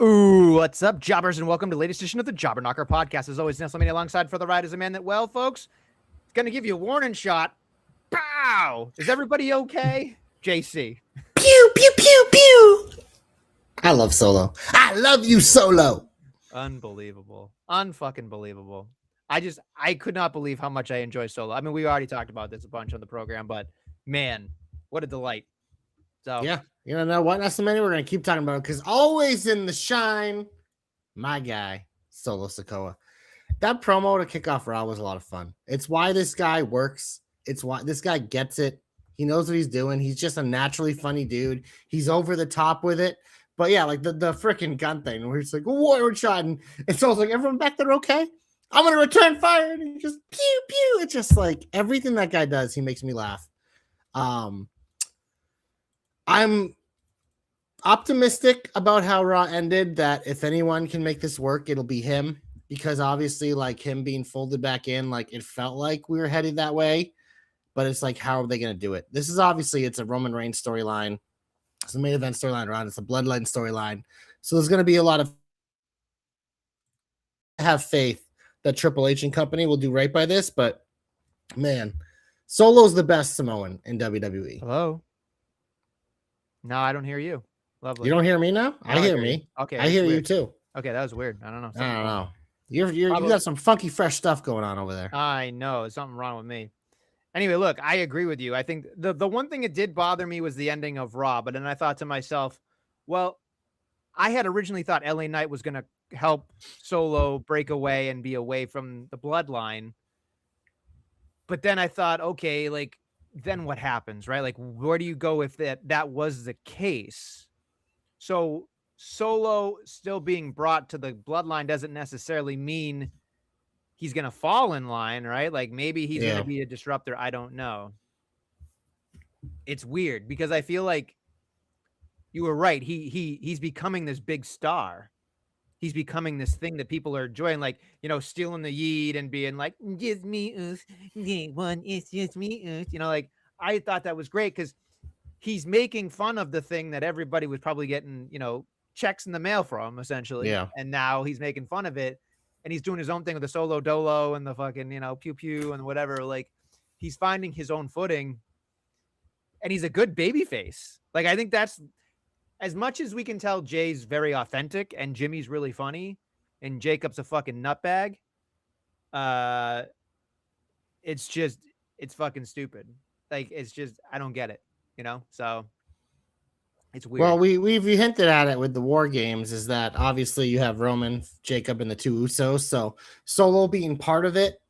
Ooh, what's up, jobbers, and welcome to the latest edition of the Jobber Knocker podcast. As always, Nestlemania alongside for the ride is a man that, well, folks, it's going to give you a warning shot. Pow! Is everybody okay? JC. Pew, pew, pew, pew. I love Solo. I love you, Solo. Unbelievable. Unfucking believable. I could not believe how much I enjoy Solo. I mean, we already talked about this a bunch on the program, but man, what a delight. So Yeah, you know what? That's the many we're going to keep talking about because always in the shine, my guy, Solo Sikoa. That promo to kick off Raw was a lot of fun. It's why this guy works. It's why this guy gets it. He knows what he's doing. He's just a naturally funny dude. He's over the top with it. But yeah, like the freaking gun thing where he's like, warrior shot. And so it's like, everyone back there okay? I'm going to return fire. And he just pew, pew. It's just like everything that guy does, he makes me laugh. I'm optimistic about how Raw ended, that if anyone can make this work, it'll be him. Because obviously, like him being folded back in, like it felt like we were headed that way. But it's like, how are they going to do it? This is obviously, it's a Roman Reigns storyline. It's a main event storyline around. It's a Bloodline storyline. So there's going to be a lot of have faith that Triple H and company will do right by this. But man, Solo's the best Samoan in WWE. Hello? No, I don't hear you. Lovely. You don't hear me now? No, I hear me. Okay. I hear you too. Okay, that was weird. I don't know. I don't know. You got some funky, fresh stuff going on over there. I know. There's something wrong with me. Anyway, look, I agree with you. I think the one thing that did bother me was the ending of Raw. But then I thought to myself, well, I had originally thought LA Knight was going to help Solo break away and be away from the Bloodline. But then I thought, okay, like, then what happens, right? Like, where do you go if that was the case? So Solo still being brought to the Bloodline doesn't necessarily mean he's going to fall in line, right? Like maybe he's going to be a disruptor. I don't know. It's weird because I feel like you were right. He's becoming this big star. He's becoming this thing that people are enjoying, like, you know, stealing the yeet and being like, just me, one, it's just me. You know, like I thought that was great because he's making fun of the thing that everybody was probably getting, you know, checks in the mail from essentially. Yeah. And now he's making fun of it. And he's doing his own thing with the Solo Dolo and the fucking, you know, pew pew and whatever. Like he's finding his own footing and he's a good baby face. Like, I think that's as much as we can tell Jay's very authentic and Jimmy's really funny and Jacob's a fucking nutbag. It's fucking stupid. Like, it's just, I don't get it, you know? So it's weird. Well, we've hinted at it with the War Games is that obviously you have Roman, Jacob, and the two Usos. So Solo being part of it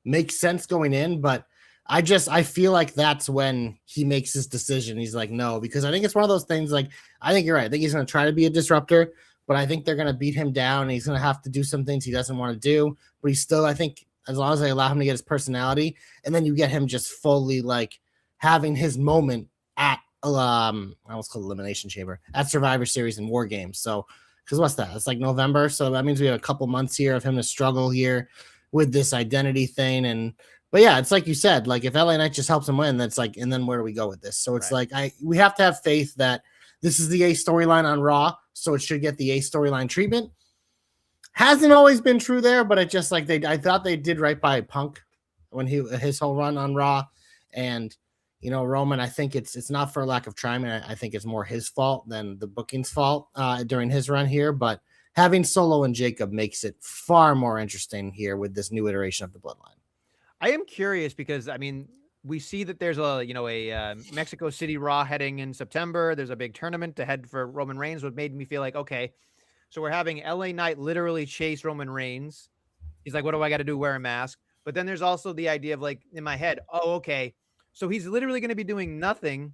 makes sense going in, but I feel like that's when he makes his decision. He's like, no, because I think it's one of those things. Like, I think you're right. I think he's going to try to be a disruptor, but I think they're going to beat him down. And he's going to have to do some things he doesn't want to do, but he's still, I think, as long as they allow him to get his personality, and then you get him just fully like having his moment at I almost called Elimination Chamber at Survivor Series and War Games. So, because what's that? It's like November, so that means we have a couple months here of him to struggle here with this identity thing. But yeah, it's like you said, like if LA Knight just helps him win, that's like, and then where do we go with this? So it's right. Like we have to have faith that this is the A storyline on Raw, so it should get the A storyline treatment. Hasn't always been true there, but it just like I thought they did right by Punk when his whole run on Raw, and you know, Roman, I think it's not for a lack of trying. I think it's more his fault than the booking's fault during his run here. But having Solo and Jacob makes it far more interesting here with this new iteration of the Bloodline. I am curious because, I mean, we see that there's a Mexico City Raw heading in September. There's a big tournament to head for Roman Reigns, what made me feel like, okay, so we're having LA Knight literally chase Roman Reigns. He's like, what do I got to do? Wear a mask. But then there's also the idea of like in my head, oh, okay. So he's literally going to be doing nothing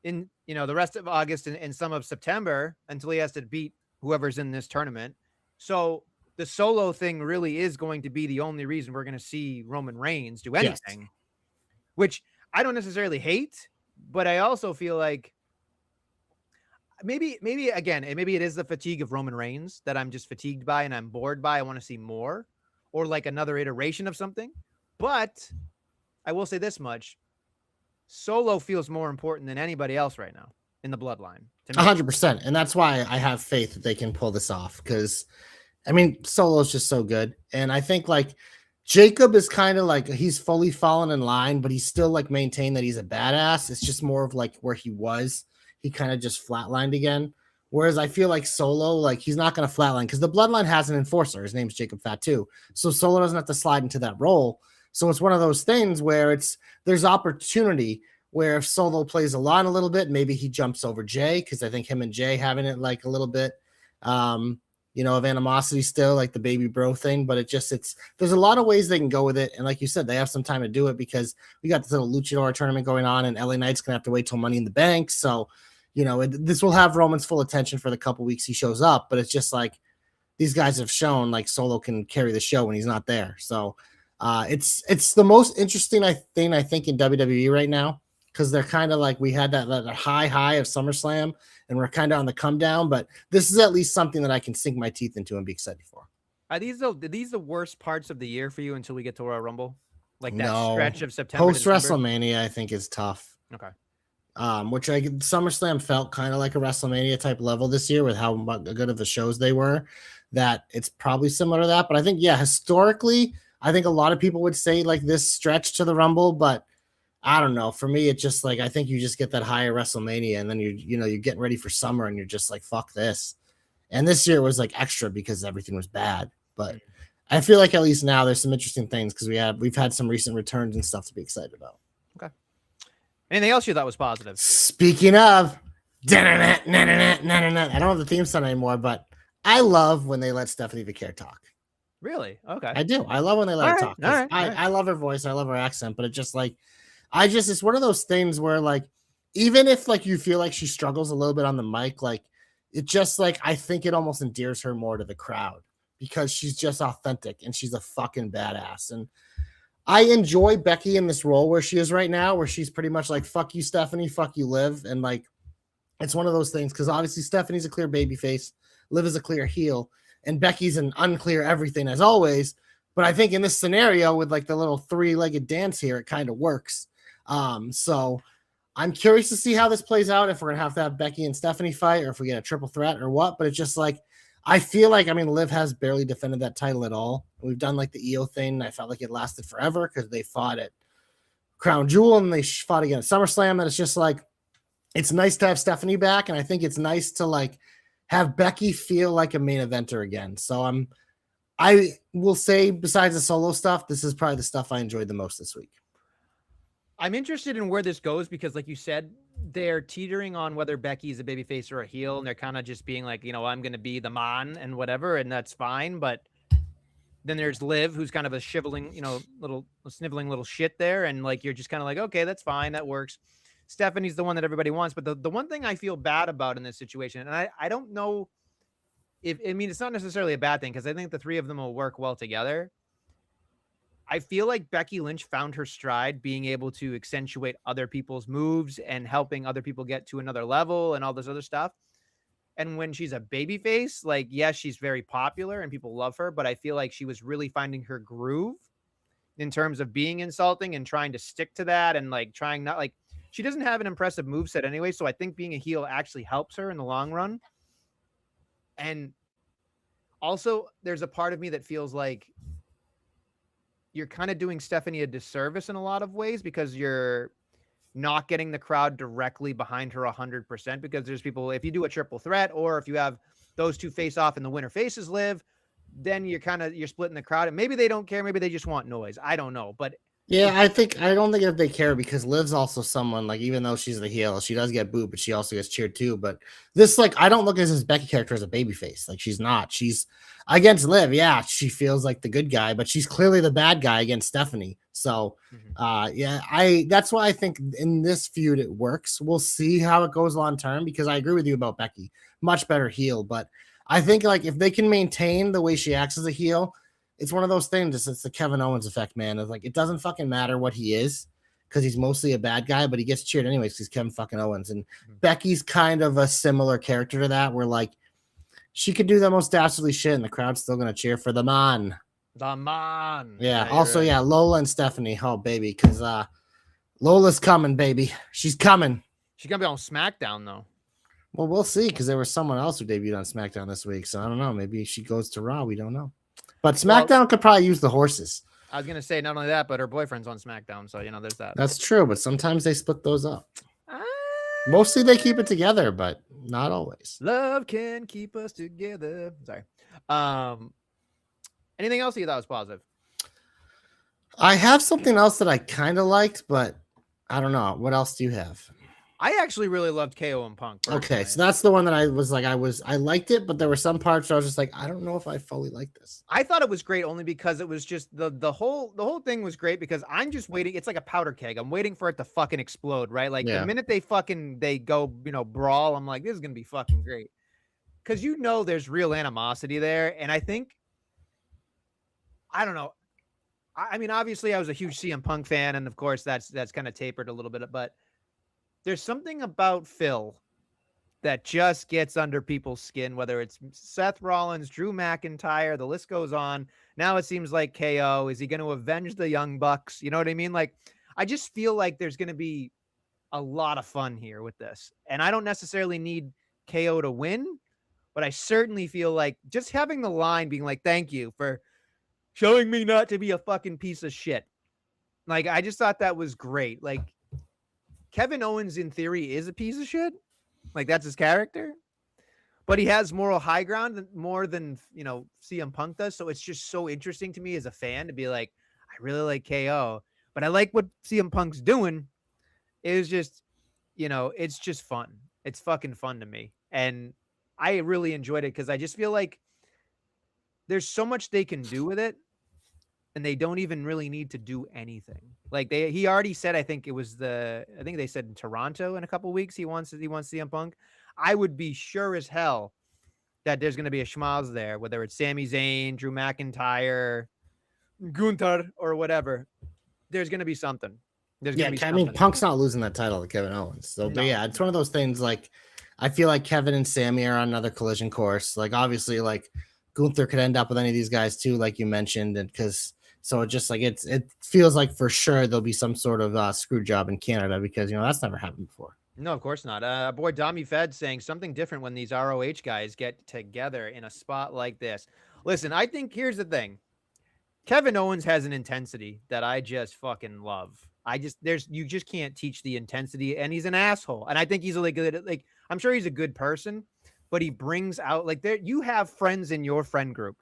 in, you know, the rest of August and some of September until he has to beat whoever's in this tournament. So the Solo thing really is going to be the only reason we're going to see Roman Reigns do anything, which I don't necessarily hate, but I also feel like maybe it is the fatigue of Roman Reigns that I'm just fatigued by and I'm bored by. I want to see more or like another iteration of something. But I will say this much. Solo feels more important than anybody else right now. in the bloodline. 100%. And that's why I have faith that they can pull this off. Because, I mean, Solo's just so good. And I think, like, Jacob is kind of like, he's fully fallen in line, but he's still, like, maintained that he's a badass. It's just more of, like, where he was. He kind of just flatlined again. Whereas I feel like Solo, like, he's not going to flatline because the bloodline has an enforcer. His name's Jacob Fatu. So Solo doesn't have to slide into that role. So it's one of those things where there's opportunity where if Solo plays along a little bit, maybe he jumps over Jay, because I think him and Jay having it like a little bit, of animosity still, like the baby bro thing. But there's a lot of ways they can go with it. And like you said, they have some time to do it because we got this little luchador tournament going on, and LA Knight's going to have to wait till Money in the Bank. So, this will have Roman's full attention for the couple weeks he shows up. But it's just like these guys have shown like Solo can carry the show when he's not there. So it's the most interesting thing I think in WWE right now, because they're kind of like, we had that high of SummerSlam and we're kind of on the come down, but this is at least something that I can sink my teeth into and be excited for. Are these the worst parts of the year for you until we get to Royal Rumble? Like that No. stretch of September. Post WrestleMania, I think is tough. Okay. SummerSlam felt kind of like a WrestleMania type level this year with how good of the shows they were, that it's probably similar to that. But I think, historically, I think a lot of people would say like this stretch to the Rumble, but I don't know. For me, it's just like, I think you just get that higher WrestleMania, and then you're getting ready for summer and you're just like, fuck this. And this year was like extra because everything was bad. But I feel like at least now there's some interesting things because we've had some recent returns and stuff to be excited about. Okay. Anything else you thought was positive? Speaking of, I don't have the theme song anymore, but I love when they let Stephanie Vicaire talk. Really? Okay. I do. I love when they let her talk. All right. I love her voice. I love her accent, but it's just like, it's one of those things where like, even if like you feel like she struggles a little bit on the mic, like it just like, I think it almost endears her more to the crowd because she's just authentic and she's a fucking badass. And I enjoy Becky in this role where she is right now, where she's pretty much like, fuck you, Stephanie, fuck you, Liv. And like, it's one of those things because obviously Stephanie's a clear babyface, Liv is a clear heel, and Becky's an unclear everything as always. But I think in this scenario with like the little three-legged dance here, it kind of works. So I'm curious to see how this plays out, if we're going to have Becky and Stephanie fight or if we get a triple threat or what. But it's just like, I feel like, Liv has barely defended that title at all. We've done like the EO thing. I felt like it lasted forever because they fought at Crown Jewel and they fought again at SummerSlam. And it's just like, it's nice to have Stephanie back. And I think it's nice to like have Becky feel like a main eventer again. So I will say, besides the Solo stuff, this is probably the stuff I enjoyed the most this week. I'm interested in where this goes because, like you said, they're teetering on whether Becky is a babyface or a heel, and they're kind of just being like, I'm going to be the man and whatever, and that's fine. But then there's Liv, who's kind of a shriveling, sniveling little shit there, and like you're just kind of like, okay, that's fine, that works. Stephanie's the one that everybody wants, but the one thing I feel bad about in this situation, and I don't know if it's not necessarily a bad thing because I think the three of them will work well together. I feel like Becky Lynch found her stride being able to accentuate other people's moves and helping other people get to another level and all this other stuff. And when she's a babyface, like, yes, she's very popular and people love her, but I feel like she was really finding her groove in terms of being insulting and trying to stick to that and like trying not like she doesn't have an impressive moveset anyway. So I think being a heel actually helps her in the long run. And also there's a part of me that feels like you're kind of doing Stephanie a disservice in a lot of ways because you're not getting the crowd directly behind her 100% because there's people, if you do a triple threat or if you have those two face off and the winner faces Liv, then you're splitting the crowd and maybe they don't care. Maybe they just want noise. I don't know. But yeah, I don't think if they care because Liv's also someone like, even though she's the heel, she does get booed, but she also gets cheered too. But this, like, I don't look at this Becky character as a babyface. Like, she's not. She's against Liv. Yeah, she feels like the good guy, but she's clearly the bad guy against Stephanie. So, that's why I think in this feud it works. We'll see how it goes long term because I agree with you about Becky. Much better heel, but I think like if they can maintain the way she acts as a heel. It's one of those things. It's the Kevin Owens effect, man. It's like, it doesn't fucking matter what he is because he's mostly a bad guy, but he gets cheered anyways because he's Kevin fucking Owens. And Becky's kind of a similar character to that, where like she could do the most dastardly shit and the crowd's still going to cheer for the man. The man. Yeah. Also, right. Yeah, Lola and Stephanie. Oh, baby. Because Lola's coming, baby. She's coming. She's going to be on SmackDown, though. Well, we'll see because there was someone else who debuted on SmackDown this week. So I don't know. Maybe she goes to Raw. We don't know. But SmackDown could probably use the horses. I was gonna say not only that, but her boyfriend's on SmackDown, so there's that. That's true, but sometimes they split those up. Ah, Mostly they keep it together, but not always. love can keep us together. Sorry. Anything else you thought was positive? I have something else that I kind of liked, but I don't know. What else do you have? I actually really loved KO and Punk. Okay, personally. so that's the one that I was like, I liked it, but there were some parts where I was just like, I don't know if I fully like this. I thought it was great only because it was just the whole thing was great because I'm just waiting. It's like a powder keg. I'm waiting for it to fucking explode, right? Like Yeah. the minute they go, brawl, I'm like, this is gonna be fucking great. Because there's real animosity there. And I think I don't know. I mean, obviously I was a huge CM Punk fan, and of course that's kind of tapered a little bit, but there's something about Phil that just gets under people's skin, whether it's Seth Rollins, Drew McIntyre, the list goes on. Now it seems like KO. Is he going to avenge the Young Bucks? You know what I mean? Like, I just feel like there's going to be a lot of fun here with this. And I don't necessarily need KO to win, but I certainly feel like just having the line being like, thank you for showing me not to be a fucking piece of shit. Like, I just thought that was great. Like, Kevin Owens, in theory, is a piece of shit. Like, that's his character. But he has moral high ground more than, CM Punk does. So it's just so interesting to me as a fan to be like, I really like KO, but I like what CM Punk's doing. It was just, it's just fun. It's fucking fun to me. And I really enjoyed it because I just feel like there's so much they can do with it. And they don't even really need to do anything. Like he already said, I think they said in Toronto in a couple of weeks, he wants CM Punk. I would be sure as hell that there's going to be a schmoz there, whether it's Sami Zayn, Drew McIntyre, Gunther, or whatever. There's going to be something. I mean, Punk's not losing that title to Kevin Owens. So, but yeah, it's one of those things. Like, I feel like Kevin and Sami are on another collision course. Like, obviously, like Gunther could end up with any of these guys too, like you mentioned, and so it just like it feels like for sure there'll be some sort of screw job in Canada because that's never happened before. No, of course not. Boy, Dommy Fed saying something different when these ROH guys get together in a spot like this. Listen, I think here's the thing. Kevin Owens has an intensity that I just fucking love. You just can't teach the intensity, and he's an asshole. And I think he's really good at, like, I'm sure he's a good person, but he brings out, like, you have friends in your friend group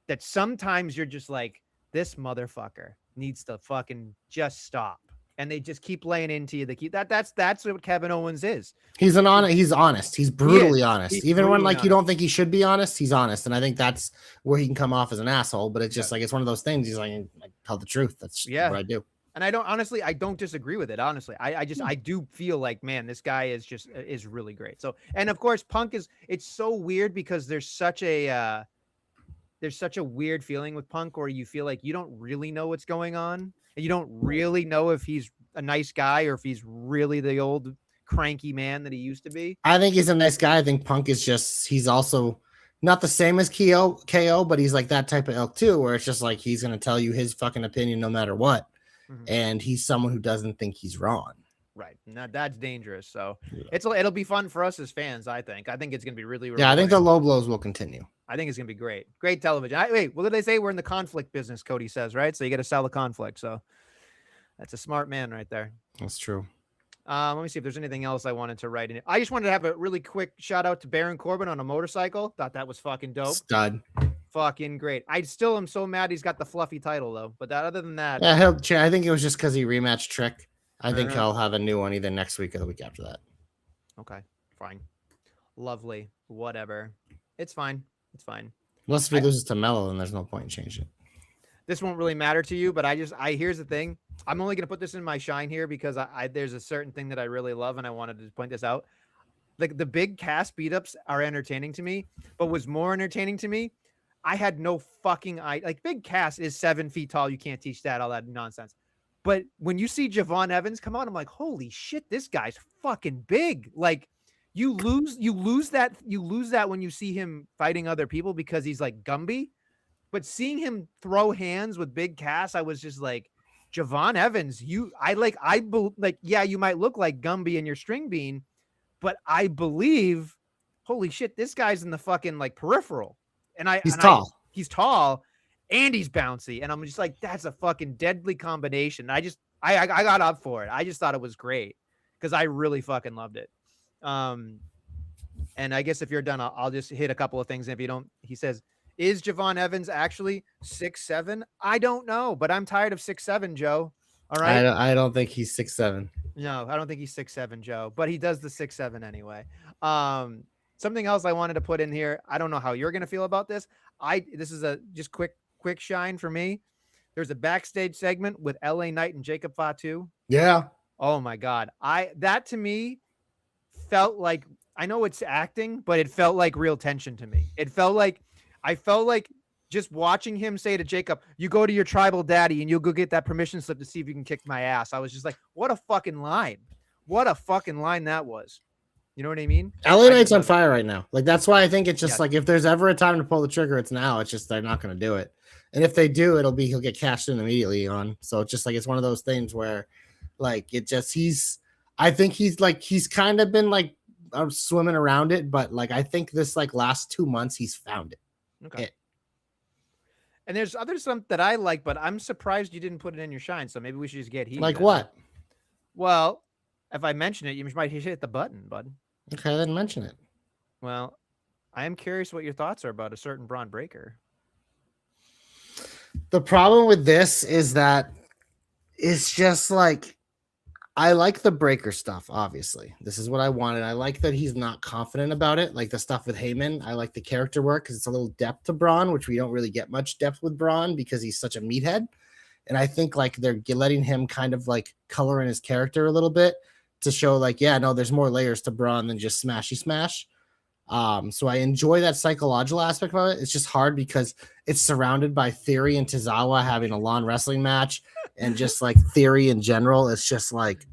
that sometimes you're just like, this motherfucker needs to fucking just stop. And they just keep laying into you. That's what Kevin Owens is. He's honest. He's brutally honest. Even when you don't think he should be honest, he's honest. And I think that's where he can come off as an asshole. But it's just like, it's one of those things. He's like, I tell the truth. That's what I do. And I don't disagree with it. Honestly, I do feel like, man, this guy is really great. So, and of course, Punk it's so weird because there's such a weird feeling with Punk where you feel like you don't really know what's going on. And you don't really know if he's a nice guy or if he's really the old cranky man that he used to be. I think he's a nice guy. I think Punk is he's also not the same as KO, but he's like that type of ilk too, where it's just like, he's going to tell you his fucking opinion no matter what. Mm-hmm. And he's someone who doesn't think he's wrong. Right. Now that's dangerous. So it'll be fun for us as fans. I think it's going to be really, really I think the low blows will continue. I think it's going to be great. Great television. Wait, what did they say? We're in the conflict business, Cody says, right? So you got to sell the conflict. So that's a smart man right there. That's true. Let me see if there's anything else I wanted to write in it. I just wanted to have a really quick shout out to Baron Corbin on a motorcycle. Thought that was fucking dope. Stud. Fucking great. I still am so mad he's got the fluffy title though. But other than that, yeah, I think it was just because he rematched Trick. I think I'll have a new one either next week or the week after that. Okay, fine. Lovely. Whatever. It's fine. It's fine. Unless if he loses to Mello, then there's no point in changing it. This won't really matter to you, but here's the thing. I'm only going to put this in my shine here because there's a certain thing that I really love, and I wanted to point this out. Like, the big cast beat-ups are entertaining to me, but was more entertaining to me, I had no fucking like, Big Cass is 7 feet tall. You can't teach that, all that nonsense. But when you see Javon Evans come out, I'm like, holy shit, this guy's fucking big. Like, you lose that when you see him fighting other people because he's like Gumby. But seeing him throw hands with Big Cass, I was just like, Javon Evans, you might look like Gumby in your string bean, but I believe, holy shit, this guy's in the fucking like peripheral. And He's tall. He's tall and he's bouncy. And I'm just like, that's a fucking deadly combination. I got up for it. I just thought it was great because I really fucking loved it. And I guess if you're done, I'll just hit a couple of things. And if you don't, he says, is Javon Evans actually 6'7"? I don't know, but I'm tired of 6'7", Joe. All right. I don't think he's 6'7". No, I don't think he's 6'7", Joe, but he does the 6'7" anyway. Something else I wanted to put in here. I don't know how you're going to feel about this. This is a just quick shine for me. There's a backstage segment with LA Knight and Jacob Fatu. Yeah. Oh my God. That to me felt like, I know it's acting, but it felt like real tension to me. I felt like just watching him say to Jacob, you go to your tribal daddy and you'll go get that permission slip to see if you can kick my ass. I was just like, what a fucking line. What a fucking line that was. You know what I mean? LA Knight's on fire right now. Like, that's why I think it's just like, if there's ever a time to pull the trigger, it's now. It's just, they're not going to do it. And if they do, he'll get cashed in immediately on. So it's just like, it's one of those things where like, I think he's kind of been like swimming around it, but like, I think this like last 2 months, he's found it. Okay. And there's other stuff that I like, but I'm surprised you didn't put it in your shine. So maybe we should just get heat. Like what? Well, if I mention it, you might hit the button, bud. Okay, then mention it. Well, I am curious what your thoughts are about a certain Braun Breaker. The problem with this is that it's just like, I like the Breaker stuff, obviously. This is what I wanted. I like that he's not confident about it. Like the stuff with Heyman. I like the character work because it's a little depth to Braun, which we don't really get much depth with Braun because he's such a meathead. And I think like they're letting him kind of like color in his character a little bit to show like, yeah, no, there's more layers to Braun than just smashy smash. So I enjoy that psychological aspect of it. It's just hard because it's surrounded by Theory and Tozawa having a lawn wrestling match, and just like Theory in general. It's just like,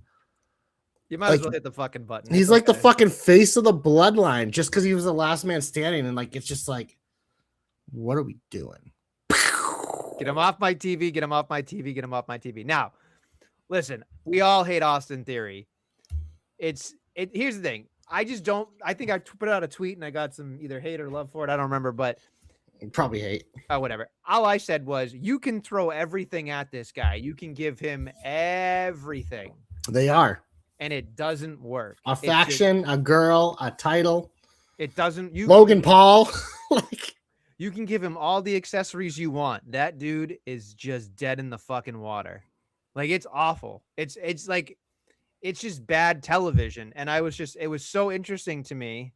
you might as well hit the fucking button. He's like the fucking face of the bloodline just because he was the last man standing. And like, it's just like, what are we doing? Get him off my TV. Get him off my TV. Get him off my TV. Now, listen, we all hate Austin Theory. Here's the thing. I think I put out a tweet and I got some either hate or love for it. I don't remember, but probably hate. Oh, whatever. All I said was, you can throw everything at this guy. You can give him everything. They are. And it doesn't work. A faction, a girl, a title. It doesn't. Logan Paul. Like, you can give him all the accessories you want. That dude is just dead in the fucking water. Like, it's awful. It's like, it's just bad television. And it was so interesting to me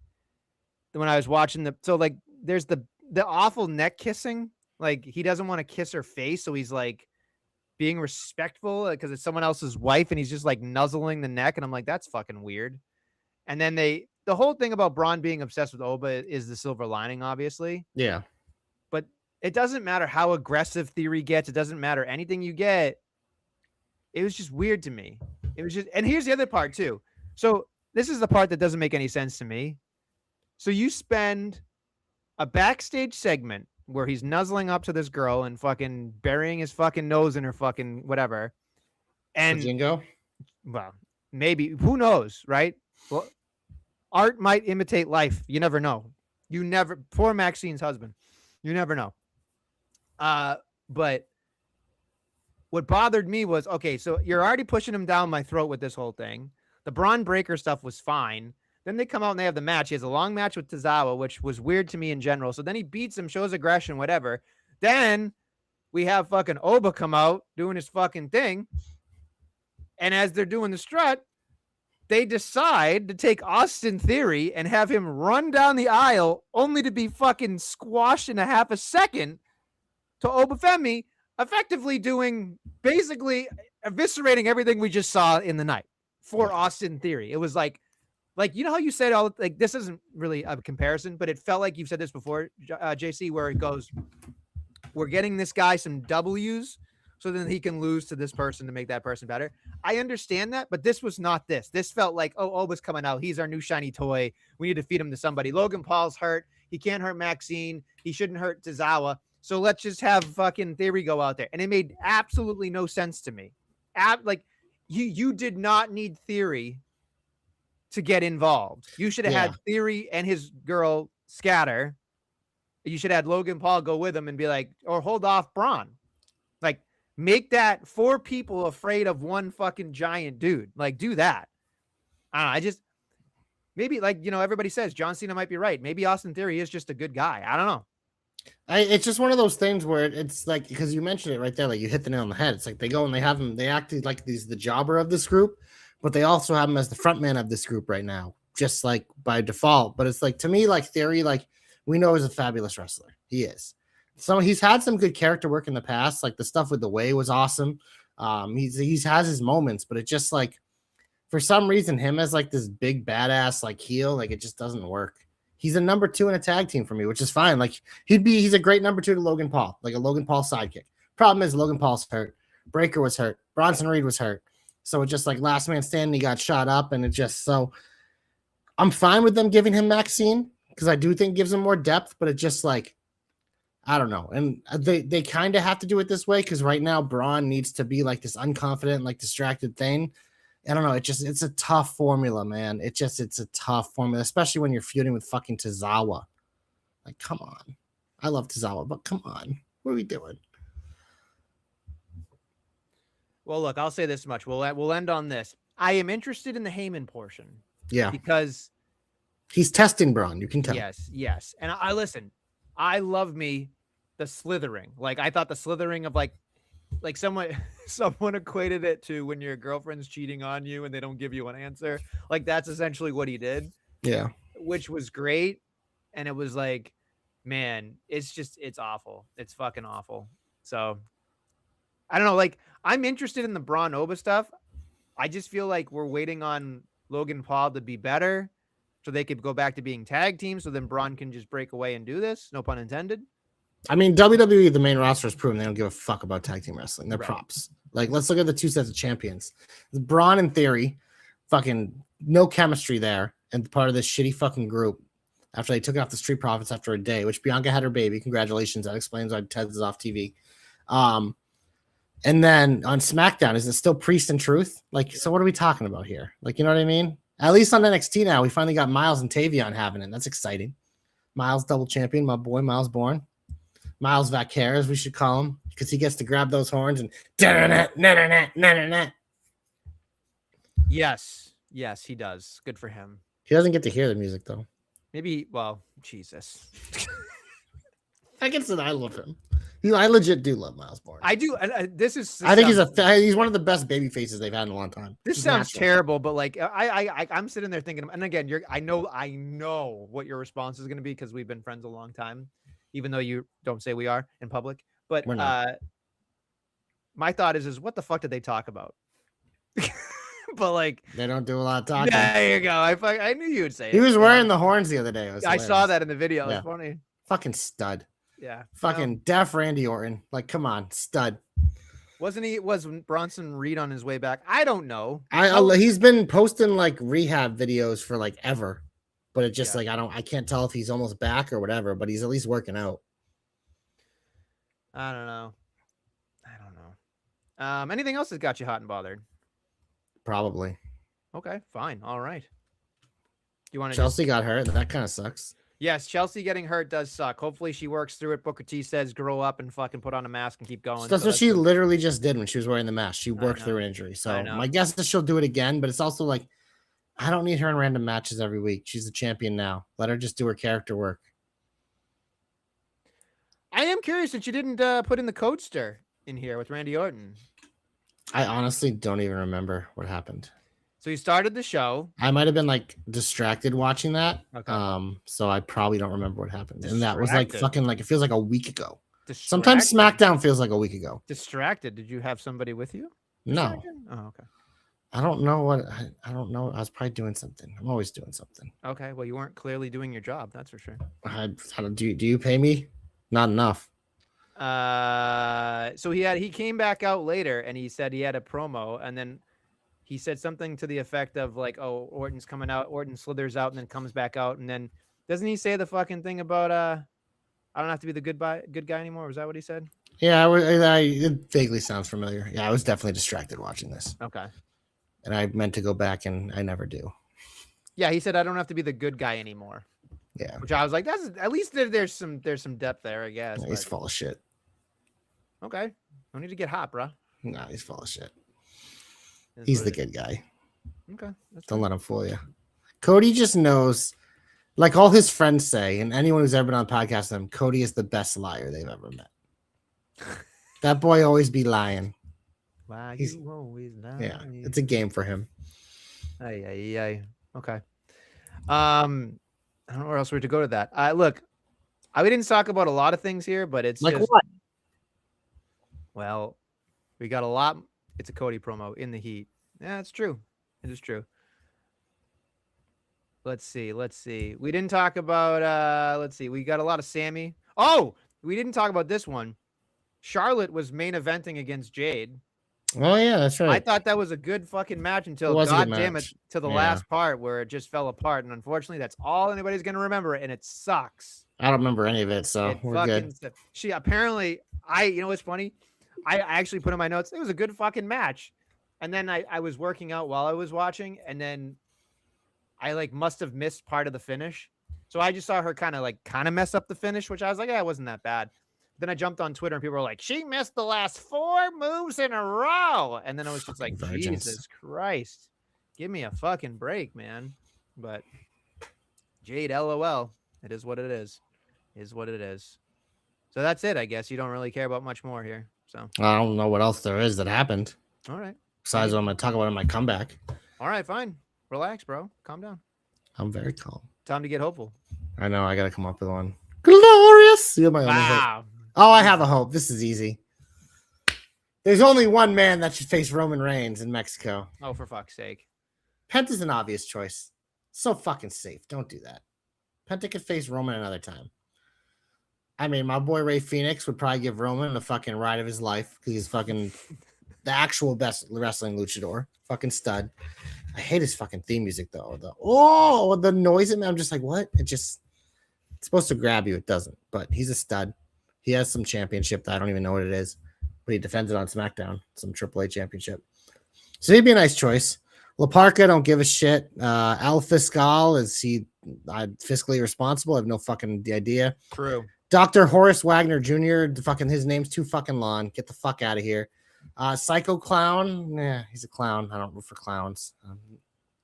when I was watching so like, there's the awful neck kissing. Like, he doesn't want to kiss her face. So he's like being respectful because it's someone else's wife. And he's just like nuzzling the neck. And I'm like, that's fucking weird. And then the whole thing about Braun being obsessed with Oba is the silver lining, obviously. Yeah. But it doesn't matter how aggressive Theory gets. It doesn't matter anything you get. It was just weird to me. It was just, and here's the other part too. So this is the part that doesn't make any sense to me. So you spend a backstage segment where he's nuzzling up to this girl and fucking burying his fucking nose in her fucking whatever. And Jingo? Well, maybe, who knows, right? Well, art might imitate life. You never know. Poor Maxine's husband. You never know. But what bothered me was, okay, so you're already pushing him down my throat with this whole thing. The Braun Breaker stuff was fine. Then they come out and they have the match. He has a long match with Tozawa, which was weird to me in general. So then he beats him, shows aggression, whatever. Then we have fucking Oba come out doing his fucking thing. And as they're doing the strut, they decide to take Austin Theory and have him run down the aisle only to be fucking squashed in a half a second to Obafemi, effectively basically eviscerating everything we just saw in the night for Austin Theory. It was like, you know how you said this isn't really a comparison, but it felt like you've said this before, JC, where it goes, we're getting this guy some W's so then he can lose to this person to make that person better. I understand that, but this was not this. This felt like, Oba's coming out. He's our new shiny toy. We need to feed him to somebody. Logan Paul's hurt. He can't hurt Maxine. He shouldn't hurt Tozawa. So let's just have fucking Theory go out there. And it made absolutely no sense to me. You did not need Theory to get involved. You should have had Theory and his girl scatter. You should have had Logan Paul go with him and be like, or hold off Braun. Like, make that 4 people afraid of one fucking giant dude. Like, do that. I don't know. Maybe, like, you know, everybody says John Cena might be right. Maybe Austin Theory is just a good guy. I don't know. It's just one of those things where it's like, because you mentioned it right there, like you hit the nail on the head. It's like they go and they have him, they act like he's the jobber of this group, but they also have him as the front man of this group right now, just like by default. But it's like, to me, like Theory, like we know is a fabulous wrestler. He is. So he's had some good character work in the past. Like the stuff with the Way was awesome. He's has his moments, but it just like, for some reason, him as like this big badass like heel, like it just doesn't work. He's a number 2 in a tag team for me, which is fine. Like he's a great number 2 to Logan Paul, like a Logan Paul sidekick. Problem is Logan Paul's hurt. Breaker was hurt. Bronson Reed was hurt. So it just like last man standing, he got shot up, and it just so I'm fine with them giving him Maxine because I do think it gives him more depth, but it just like I don't know. And they kind of have to do it this way because right now Braun needs to be like this unconfident, like distracted thing. I don't know. It's a tough formula, man. It's a tough formula, especially when you're feuding with fucking Tozawa. Like, come on. I love Tozawa, but come on. What are we doing? Well, look, I'll say this much. We'll end on this. I am interested in the Heyman portion. Yeah. Because he's testing Braun. You can tell. Yes. And I listen, I love me the slithering. Like, I thought the slithering of like someone equated it to when your girlfriend's cheating on you and they don't give you an answer. Like that's essentially what he did. Yeah. Which was great. And it was like, man, it's awful. It's fucking awful. So I don't know. Like I'm interested in the Braun Oba stuff. I just feel like we're waiting on Logan Paul to be better so they could go back to being tag teams. So then Braun can just break away and do this. No pun intended. I mean, WWE, the main roster has proven they don't give a fuck about tag team wrestling. They're right. props. Like, let's look at the 2 sets of champions. Braun and Theory, fucking no chemistry there, and part of this shitty fucking group after they took off the Street Profits after a day, which Bianca had her baby. Congratulations. That explains why Ted's is off TV. And then on SmackDown, is it still Priest and Truth? Like, so what are we talking about here? Like, you know what I mean? At least on NXT now, we finally got Miles and Tavion having it. That's exciting. Miles double champion, my boy Miles Bourne. Miles Vaquer, as we should call him, because he gets to grab those horns and yes, he does. Good for him. He doesn't get to hear the music though. Maybe, well, Jesus. I can say I love him. I legit do love Miles Bourne. I do. I think he's one of the best baby faces they've had in a long time. This sounds terrible, but like I'm sitting there thinking, and again, I know what your response is going to be because we've been friends a long time. Even though you don't say we are in public, but my thought is what the fuck did they talk about? But like they don't do a lot of talking. There you go. I knew you would say he was wearing the horns the other day. I saw that in the video. It was funny. Fucking stud. Yeah. Fucking deaf Randy Orton. Like, come on, stud. Was Bronson Reed on his way back? I don't know. He's been posting like rehab videos for like ever. But it just like I can't tell if he's almost back or whatever, but he's at least working out. I don't know. Anything else that got you hot and bothered? Probably. Okay, fine. All right. You want to Chelsea got hurt. That kind of sucks. Yes, Chelsea getting hurt does suck. Hopefully she works through it. Booker T says grow up and fucking put on a mask and keep going. That's what she literally just did when she was wearing the mask. She worked through an injury. So my guess is she'll do it again, but it's also like I don't need her in random matches every week. She's the champion now. Let her just do her character work. I am curious that you didn't put in the Codester in here with Randy Orton. I honestly don't even remember what happened. So you started the show. I might have been like distracted watching that. Okay. So I probably don't remember what happened. And that was like fucking like it feels like a week ago. Sometimes SmackDown feels like a week ago. Distracted. Did you have somebody with you? No. Oh, okay. I don't know what I don't know. I was probably doing something. I'm always doing something. Okay. Well, you weren't clearly doing your job. That's for sure. Do you pay me? Not enough. So he came back out later and he said he had a promo and then he said something to the effect of like, oh, Orton's coming out. Orton slithers out and then comes back out. And then doesn't he say the fucking thing about, I don't have to be the good guy anymore. Was that what he said? Yeah. It vaguely sounds familiar. Yeah. I was definitely distracted watching this. Okay. And I meant to go back and I never do. Yeah, he said I don't have to be the good guy anymore. Yeah, Which I was like, that's at least there's some depth there, I guess. yeah, he's But, full of shit. okay, no need to get hot, bro. No, he's full of shit. Is He's what the it is. good guy. Okay, that's Don't fine. let him fool you. Cody just knows, like all his friends say, and anyone who's ever been on a podcast with him, Cody is the best liar they've ever met. That boy always be lying. Why He's- you always lie? Yeah, it's a game for him. Ay. Okay. I don't know where else we're to go to that. Look, we didn't talk about a lot of things here, but it's Like just, what? well, we got a lot. It's a Cody promo in the heat. Yeah, it's true. It is true. Let's see. We didn't talk about, let's see. We got a lot of Sammy. Oh, we didn't talk about this one. Charlotte was main eventing against Jade. Oh yeah, that's right. I thought that was a good fucking match until, was a good God damn it, match. to the Yeah. last part where it just fell apart. And unfortunately, that's all anybody's going to remember. And it sucks. I don't remember any of it, so It we're fucking good. sucks. She apparently, you know what's funny? I actually put in my notes, it was a good fucking match. And then I was working out while I was watching. And then I like must have missed part of the finish. So I just saw her kind of mess up the finish, which I was like, yeah, it wasn't that bad. Then I jumped on Twitter and people were like, she missed the last 4 moves in a row. And then I was just like, Fucking virgins. Jesus Christ, give me a fucking break, man. But Jade, LOL. It is what it is. Is what it is. So that's it, I guess. You don't really care about much more here. So, I don't know what else there is that happened all right. besides what I'm going to talk about in my comeback. All right, fine. Relax, bro. Calm down. I'm very calm. Time to get hopeful. I know. I got to come up with one. Glorious. You're my only hope. Wow. Oh, I have a hope. This is easy. There's only one man that should face Roman Reigns in Mexico. Oh, for fuck's sake. Penta's an obvious choice. So fucking safe. Don't do that. Penta could face Roman another time. I mean, my boy Ray Phoenix would probably give Roman the fucking ride of his life because he's fucking the actual best wrestling luchador. Fucking stud. I hate his fucking theme music though. The noise in it. I'm just like, what? It's supposed to grab you. It doesn't. But he's a stud. He has some championship that I don't even know what it is, but he defends it on SmackDown, some AAA championship. So he'd be a nice choice. La Parca, don't give a shit. Al Fiscal, is he fiscally responsible? I have no fucking idea. True. Dr. Horace Wagner Jr., his name's too fucking long. Get the fuck out of here. Psycho Clown, he's a clown. I don't root for clowns.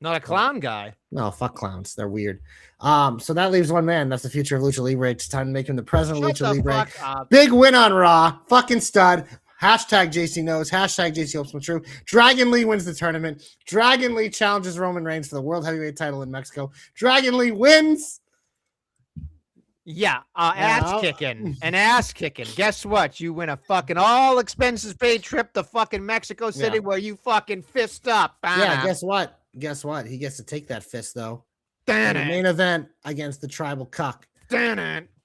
Not a clown guy. No, fuck clowns. They're weird. So that leaves one man. That's the future of Lucha Libre. It's time to make him the president of Shut Lucha the Libre. fuck up. Big win on Raw. Fucking stud. Hashtag JC knows. Hashtag JC hopes come true. Dragon Lee wins the tournament. Dragon Lee challenges Roman Reigns for the World Heavyweight title in Mexico. Dragon Lee wins. Yeah, ass kicking. An ass kicking. Guess what? You win a fucking all expenses paid trip to fucking Mexico City where you fucking fist up. Yeah, guess what? Guess what? He gets to take that fist, though. In the main event against the tribal cuck.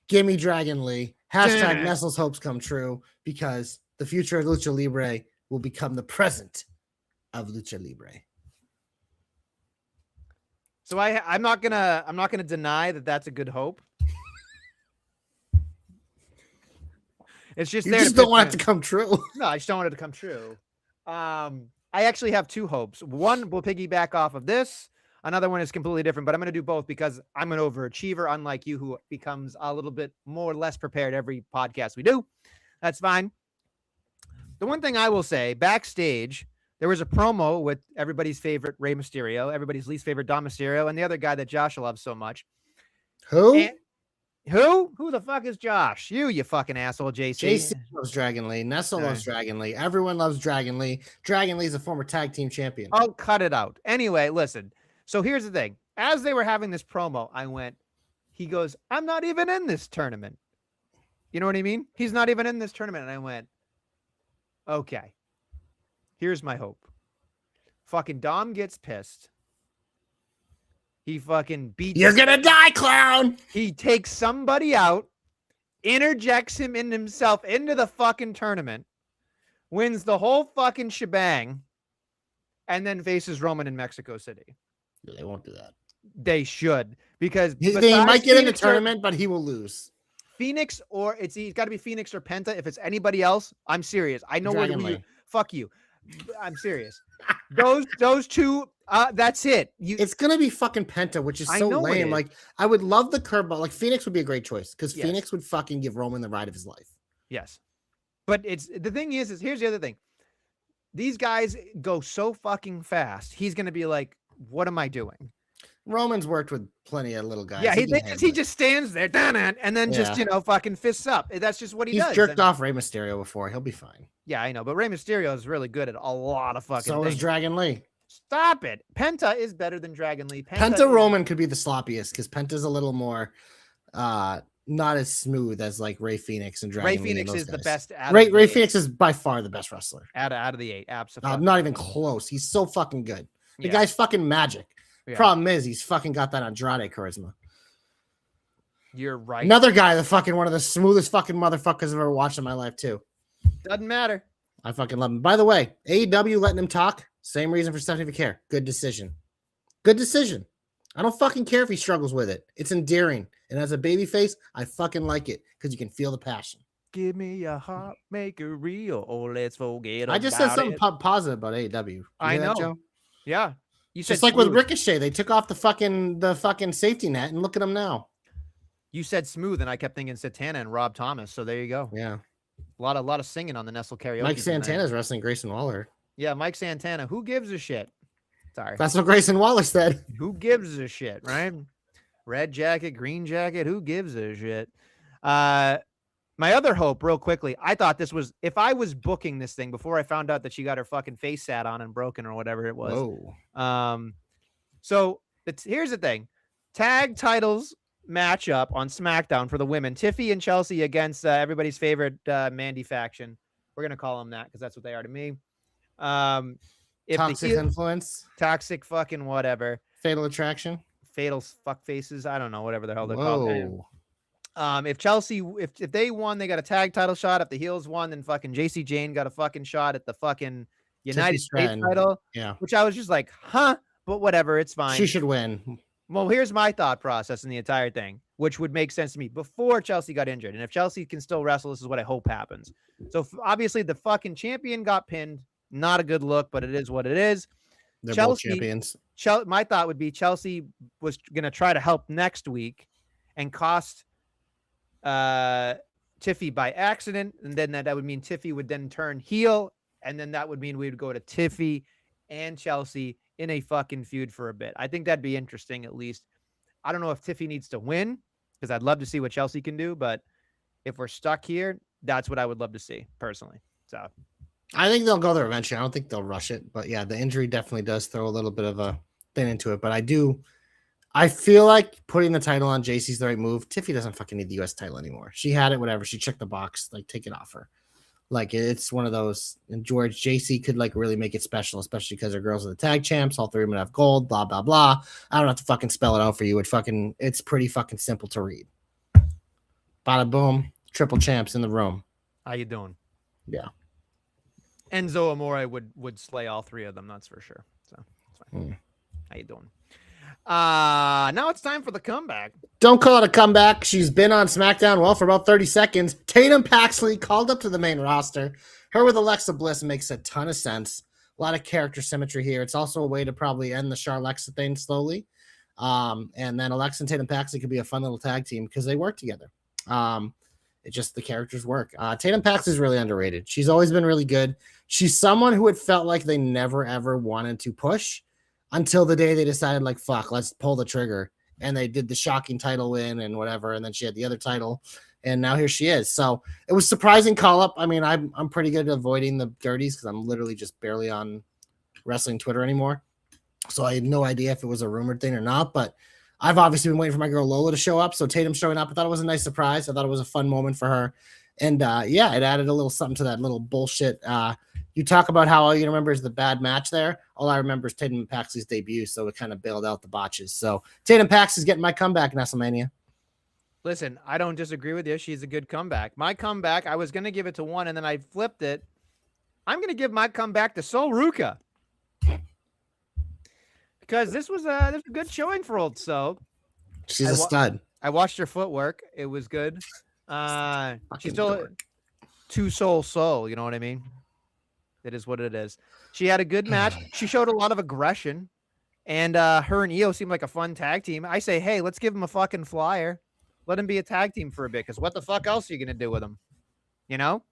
Gimme Dragon Lee. Hashtag Nestle's hopes come true because the future of Lucha Libre will become the present of Lucha Libre. So I'm not gonna deny that that's a good hope. It's just You there just to don't want it piss to come true. No, I just don't want it to come true. I actually have 2 hopes. One will piggyback off of this. Another one is completely different, but I'm going to do both because I'm an overachiever, unlike you, who becomes a little bit more or less prepared every podcast we do. That's fine. The one thing I will say, backstage, there was a promo with everybody's favorite Rey Mysterio, everybody's least favorite Dom Mysterio, and the other guy that Josh loves so much. Who? And, who the fuck is Josh? You fucking asshole, JC. JC loves Dragon Lee. Nestle loves Dragon Lee. Everyone loves Dragon Lee. Dragon Lee's a former tag team champion. Oh, cut it out. Anyway, listen. So here's the thing. As they were having this promo, he goes, I'm not even in this tournament. You know what I mean? He's not even in this tournament. And I went, okay, here's my hope. Fucking Dom gets pissed. He fucking beats. You're gonna die, clown. He takes somebody out, interjects him in himself into the fucking tournament, wins the whole fucking shebang, and then faces Roman in Mexico City. They won't do that. They should, because He might get in the tournament, but he will lose. Phoenix, or he's got to be Phoenix or Penta. If it's anybody else, I'm serious. I know where Dragon Lee. fuck you. I'm serious. Those two, that's it. It's gonna be fucking Penta, which is I so know it lame. is. Like, I would love the curveball. Like, Phoenix would be a great choice because Yes. Phoenix would fucking give Roman the ride of his life. Yes. But it's the thing is here's the other thing. These guys go so fucking fast. He's gonna be like, what am I doing? Roman's worked with plenty of little guys. Yeah, he just stands there, and then just fucking fists up. That's just what he does. He's jerked off Rey Mysterio before. He'll be fine. Yeah, I know, but Rey Mysterio is really good at a lot of fucking. So is Dragon Lee. Stop it. Penta is better than Dragon Lee. Penta Roman could be the sloppiest because Penta's a little more not as smooth as like Rey Fenix and Dragon Lee. Ray Fenix is the best. Ray Fenix is by far the best wrestler. Out of the 8, absolutely. Not even close. He's so fucking good. The guy's fucking magic. Yeah. Problem is, he's fucking got that Andrade charisma. You're right. Another guy, the fucking one of the smoothest fucking motherfuckers I've ever watched in my life, too. Doesn't matter. I fucking love him. By the way, AEW letting him talk. Same reason for Stephanie McCare. Good decision. Good decision. I don't fucking care if he struggles with it. It's endearing. And as a babyface, I fucking like it because you can feel the passion. Give me a heart, make it real, or let's forget about it. I just said something positive about AEW. I know. That, yeah. You said just like smooth. With Ricochet, they took off the fucking safety net, and look at them now. You said smooth, and I kept thinking Santana and Rob Thomas. So there you go. Yeah, a lot of singing on the Nestle karaoke. Mike Santana's wrestling Grayson Waller. Yeah, Mike Santana. Who gives a shit? Sorry, that's what Grayson Waller said. Who gives a shit, right? Red jacket, green jacket. Who gives a shit? My other hope, real quickly, I thought this was, if I was booking this thing before I found out that she got her fucking face sat on and broken or whatever it was. Whoa. So here's the thing. Tag titles matchup on SmackDown for the women. Tiffy and Chelsea against everybody's favorite Mandy faction. We're going to call them that because that's what they are to me. Toxic influence. Toxic fucking whatever. Fatal attraction. Fatal fuck faces. I don't know, whatever the hell they're called. If Chelsea, if they won, they got a tag title shot. If the heels won, then fucking JC Jane got a fucking shot at the fucking United States title. Yeah. Which I was just like, huh? But whatever, it's fine. She should win. Well, here's my thought process in the entire thing, which would make sense to me before Chelsea got injured. And if Chelsea can still wrestle, this is what I hope happens. So obviously the fucking champion got pinned. Not a good look, but it is what it is. They're Chelsea, both champions. My thought would be Chelsea was going to try to help next week and cost Tiffy by accident, and then that would mean Tiffy would then turn heel, and then that would mean we would go to Tiffy and Chelsea in a fucking feud for a bit. I think that'd be interesting, at least. I don't know if Tiffy needs to win because I'd love to see what Chelsea can do, but if we're stuck here, that's what I would love to see personally. So I think they'll go there eventually. I don't think they'll rush it, but yeah, the injury definitely does throw a little bit of a thing into it. But I feel like putting the title on JC's the right move. Tiffy doesn't fucking need the US title anymore. She had it, whatever. She checked the box, like take it off her. Like it's one of those. And JC could like really make it special, especially because her girls are the tag champs. All three of them have gold. Blah blah blah. I don't have to fucking spell it out for you. It's pretty fucking simple to read. Bada boom, triple champs in the room. How you doing? Yeah. Enzo Amore would slay all three of them. That's for sure. So it's fine. How you doing? Now it's time for the comeback. Don't call it a comeback. She's been on SmackDown, well, for about 30 seconds. Tatum Paxley called up to the main roster. Her with Alexa Bliss makes a ton of sense. A lot of character symmetry here. It's also a way to probably end the Charlexa thing slowly. And then Alexa and Tatum Paxley could be a fun little tag team because they work together. It's just the characters work. Tatum Paxley is really underrated. She's always been really good. She's someone who it felt like they never, ever wanted to push until the day they decided, like, fuck, let's pull the trigger. And they did the shocking title win and whatever. And then she had the other title. And now here she is. So it was surprising call up. I mean, I'm pretty good at avoiding the dirties because I'm literally just barely on wrestling Twitter anymore. So I had no idea if it was a rumored thing or not. But I've obviously been waiting for my girl Lola to show up. So Tatum showing up, I thought it was a nice surprise. I thought it was a fun moment for her. And yeah, it added a little something to that little bullshit. You talk about how all you remember is the bad match there. All I remember is Tatum Paxley's debut. So it kind of bailed out the botches. So Tatum Paxley's getting my comeback in Nestlemania. Listen, I don't disagree with you. She's a good comeback. My comeback, I was going to give it to one, and then I flipped it. I'm going to give my comeback to Sol Ruca. Because this was a good showing for old So. She's a stud. I watched her footwork. It was good. She's still too soul. You know what I mean? It is what it is. She had a good match. She showed a lot of aggression, and her and Io seemed like a fun tag team. I say, hey, let's give him a fucking flyer. Let him be a tag team for a bit, because what the fuck else are you gonna do with him? You know,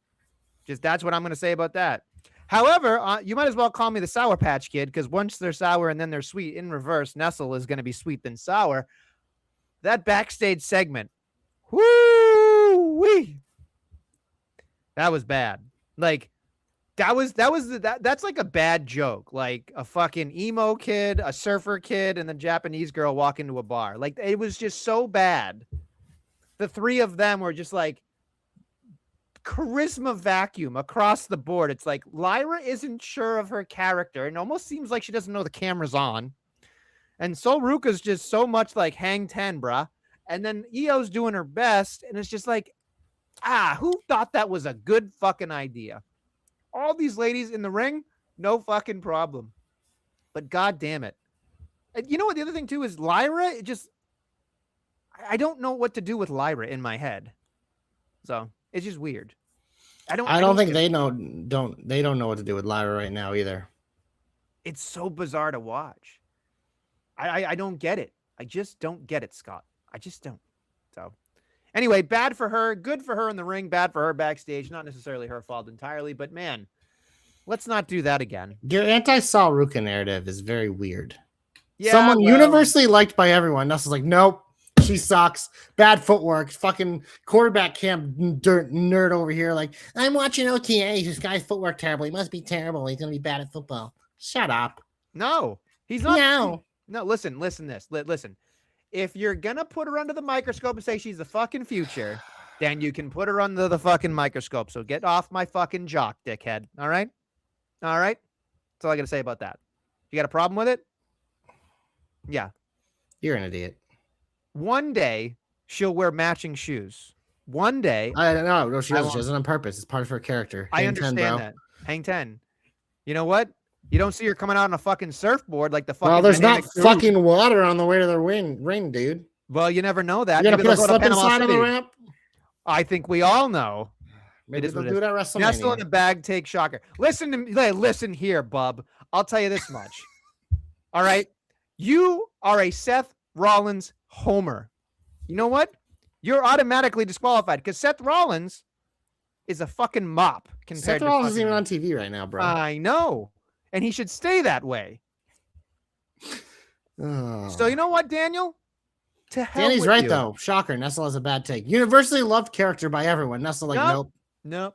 just that's what I'm gonna say about that. However, you might as well call me the Sour Patch Kid, because once they're sour and then they're sweet in reverse, Nestle is gonna be sweet then sour. That backstage segment, woo-wee, that was bad. Like, that's like a bad joke. Like a fucking emo kid, a surfer kid, and the Japanese girl walk into a bar. Like, it was just so bad. The three of them were just like charisma vacuum across the board. It's like Lyra isn't sure of her character and almost seems like she doesn't know the camera's on. And Sol Ruka's just so much like hang 10, bruh. And then Io's doing her best, and it's just like, who thought that was a good fucking idea? All these ladies in the ring, no fucking problem. But god damn it. And you know what the other thing too is, Lyra, I don't know what to do with Lyra in my head. So it's just weird. I don't think they don't know what to do with Lyra right now either. It's so bizarre to watch. I don't get it. I just don't get it, Scott. I just don't. So anyway, bad for her, good for her in the ring, bad for her backstage. Not necessarily her fault entirely, but man, let's not do that again. Your anti-Sol Ruka narrative is very weird. Yeah, someone universally liked by everyone. Nestle's like, nope, she sucks. Bad footwork. Fucking quarterback camp nerd over here. Like, I'm watching OTA. This guy's footwork terrible. He must be terrible. He's gonna be bad at football. Shut up. No, he's not. No. Listen. Listen. If you're gonna put her under the microscope and say she's the fucking future, then you can put her under the fucking microscope. So get off my fucking jock, dickhead. All right? That's all I gotta say about that. You got a problem with it? Yeah. You're an idiot. One day she'll wear matching shoes. One day. I don't know. No, she doesn't. She does it on purpose. It's part of her character. I understand that. Hang 10. You know what? You don't see her coming out on a fucking surfboard like the fucking. Well, there's not fucking water on the way to the ring, dude. Well, you never know that. You're gonna put a slip inside of the ramp. I think we all know. Maybe they'll do it at WrestleMania. Nestle in the bag, take shocker. Listen here, bub. I'll tell you this much. All right, you are a Seth Rollins homer. You know what? You're automatically disqualified because Seth Rollins is a fucking mop compared Seth to Rollins isn't even on TV right now, bro. I know. And he should stay that way. Oh. So you know what, Daniel? To hell Danny's with right you. though. Shocker. Nestle has a bad take. Universally loved character by everyone. Nestle like nope.